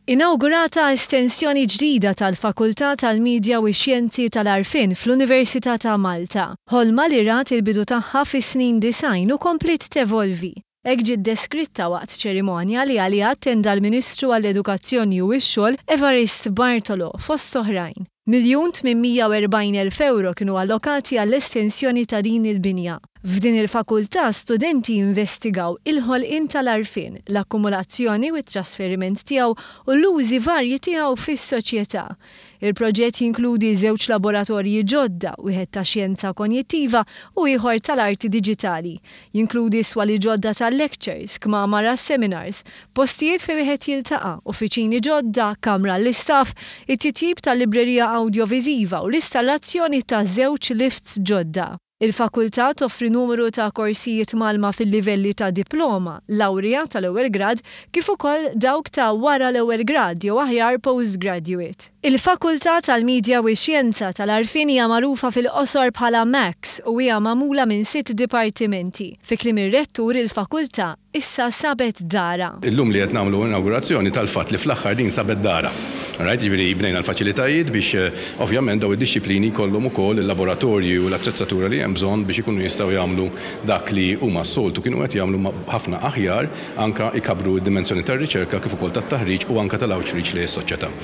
Inawgurata estensjoni ġdida tal-Fakultà tal-Midja u x-Xjenzi tal-Arfin fl-Università ta' Malta. Ħolma li rat il-bidu tagħha fis-snin 90 u komplit tevolvi. Hekk ġiet deskritta waqt ċerimonja li għaliha attenda l-Ministru għall-Edukazzjoni u x-Xogħol Evarist Bartolo fost oħrajn. €1,840,000 kienu allokati għall-estensjoni ta' din il-binja. F'din il-fakultà studenti investigaw il-ħolqien tal-arfin, l-akkumulazzjoni u t-trasferiment tiegħu u l-użi varji tiegħu fis-soċjetà. Il-proġett jinkludi 2 laboratorji ġodda, wieħed ta' xjenza konjettiva u ieħor tal-arti diġitali. Jinkludi swali ġodda tal-lectures, kmamara seminars, postijiet fejn wieħed jiltaqa', uffiċini ġodda, kamra l-istaff, it-titjib tal-librerija awdjoviżiva u l-installazzjoni ta' 2 lifts ġodda. Il-fakultà toffri numru ta' korsijiet malma fil-livelli ta' diploma, lawrija tal-ewwel grad kif ukoll dawk ta' wara l-ewwel grad jew aħjar postgraduate. Il-Fakultà tal-Midja u x-Xjenza tal-Arfin hija magħrufa fil-qosor bħala Max u hija magħmula minn 6 dipartimenti. Fi kliem ir-rettur il-fakultà issa sabet dara. Illum li qed nagħmlu inaugurazzjoni tal-fatt li fl-aħħar din sabet dara. Right, ġifieri bnejna l-faċilitajiet biex ovvjament daw id-disċiplini kollhom ukoll il-laboratorji u l-attrezzatura li hemm bżonn biex ikunu jistgħu jagħmlu dak li huma s-soltu kienu qed jagħmlu ħafna aħjar anke ikabru d-dimensjoni tar-riċerka kif ukoll tat-taħriġ u anke tal-outreach li s-soċjetà.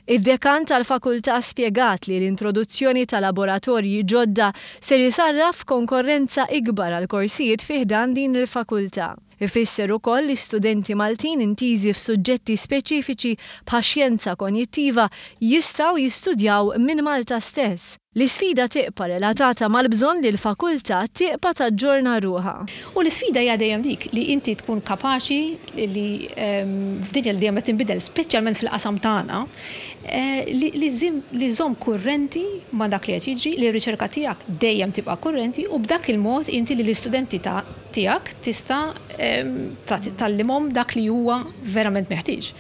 Id-dekan tal-fakultà spjegat li l-introduzzjoni ta' laboratorji ġodda ser jisarraf konkurrenza ikbar għal korsijiet fih dan din il-fakultà. Ifisser ukoll li studenti Maltin intiżi f'suġġetti speċifiċi bħal xjenza konjettiva jistgħu jistudjaw minn Malta stess. L-isfida tiqpa relatata mal-bżonn li l-fakultà tiqpa taġġorna ruħha. U l-isfida hija dejjem dik li inti tkun kapaċi li f'dinja li dejjem qed tinbidel speċjalment fil-qasam tagħna li żomm kurrenti ma' dak li qed jiġri li r-riċerka tiegħek dejjem tibqa' kurrenti u b'dak il-mod inti li l-istudenti tiegħek tista' tallimhom dak li huwa verament meħtieġ.